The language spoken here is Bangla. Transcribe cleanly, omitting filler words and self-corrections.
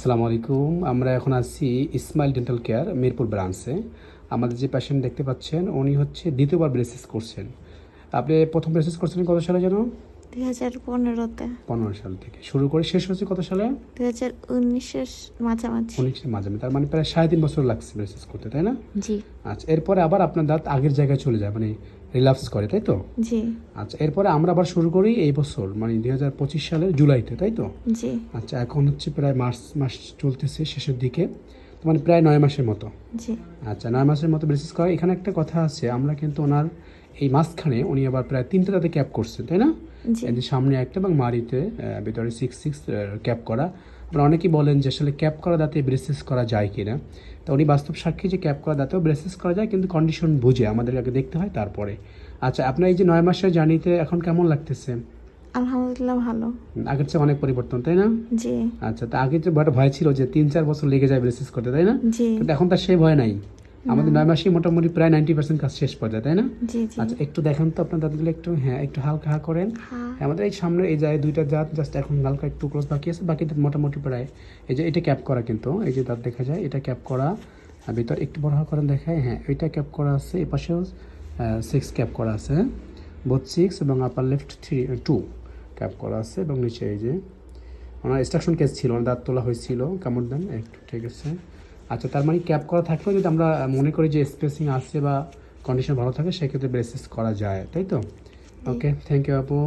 আসসালামু আলাইকুম। আমরা এখন আছি ইসমাইল ডেন্টাল কেয়ার মিরপুর ব্রাঞ্চে। আমাদের যে পেশেন্ট দেখতে পাচ্ছেন উনি হচ্ছে দ্বিতীয়বার ব্রেসিস করছেন। আপনি প্রথম ব্রেসিস করছিলেন কত সালে যেন? 2015-তে। 15 সাল থেকে শুরু করে শেষ হচ্ছে কত সালে? 2019-এর মাঝামাঝি। 19 মাঝে তার মানে প্রায় 3.5 বছর লাগছে ব্রেসিস করতে, তাই না? জি। আচ্ছা, এরপরে আবার আপনার দাঁত আগের জায়গায় চলে যায়, মানে রিল্যাপস করে, তাই তো? জি। আচ্ছা, এরপরে আমরা আবার শুরু করি এই বছর, মানে 2025 সালের জুলাইতে, তাই তো? জি। আচ্ছা, এখন হচ্ছে প্রায় মার্চ মাস চলতেছে শেষের দিকে, মানে প্রায় 9 মাসের মতো। জি। আচ্ছা, 9 মাসের মতো ব্রেসিস করা। এখানে একটা কথা আছে, আমরা কিন্তু ওনার এই মাঝখানে উনি আবার প্রায় 3টে দাঁতে ক্যাপ করছে, তাই না? জি। এই যে সামনে একটা এবং মাড়িতে ভিতরে 6 ক্যাপ করা। আমরা অনেকেই বলেন যে আসলে ক্যাপ করা দাঁতে ব্রেসিস করা যায় কি না। তো উনি বাস্তব সাক্ষী যে ক্যাপ করা দাঁতেও ব্রেসিস করা যায়, কিন্তু কন্ডিশন বুঝে আমাদের আগে দেখতে হয় তারপরে। আচ্ছা, আপনার এই যে 9 মাসের জার্নিতে এখন কেমন লাগতেছে? আলহামদুলিল্লাহ ভালো। আগের চেয়ে অনেক পরিবর্তন, তাই না? জি। আচ্ছা, তা আগে যে বড় ভয় ছিল যে 3-4 বছর লেগে যায় ব্রেসিস করতে, তাই না? জি। কিন্তু এখন তার সেই ভয় নাই। আমাদের 9 মাসেই মোটামুটি প্রায় 90% কাজ শেষ পর্যায়ে, তাই না? জি। জি। আচ্ছা, একটু দেখেন তো আপনার দাঁতগুলো একটু, হ্যাঁ একটু হালকা হা করেন। হ্যাঁ। আমাদের এই সামনে এই জায়গায় 2টা দাঁত জাস্ট এখন হালকা একটু ক্লোজ বাকি আছে, বাকি দাঁত মোটামুটি প্রায়। এই যে এটা ক্যাপ করা, কিন্তু এই যে দাঁত দেখা যায় এটা ক্যাপ করা। আর ভিতর একটু বড় হা করেন, দেখায়, হ্যাঁ এটা ক্যাপ করা আছে। এ পাশেও 6 ক্যাপ করা আছে, হ্যাঁ বোথ 6 এবং আপার লেফট 2 ক্যাপ করা আছে। এবং নিচে এই যে ওনার এক্সট্রাকশন কেস ছিল, ওনার দাঁত তোলা হয়েছিল, কামড় দেন একটু, ঠিক আছে। আচ্ছা, তার মানে ক্যাপ করা থাকলেও যদি আমরা মনে করি যে স্পেসিং আছে বা কন্ডিশন ভালো থাকে, সেক্ষেত্রে ব্রেসিস করা যায়, তাই তো? ওকে, থ্যাংক ইউ আপু।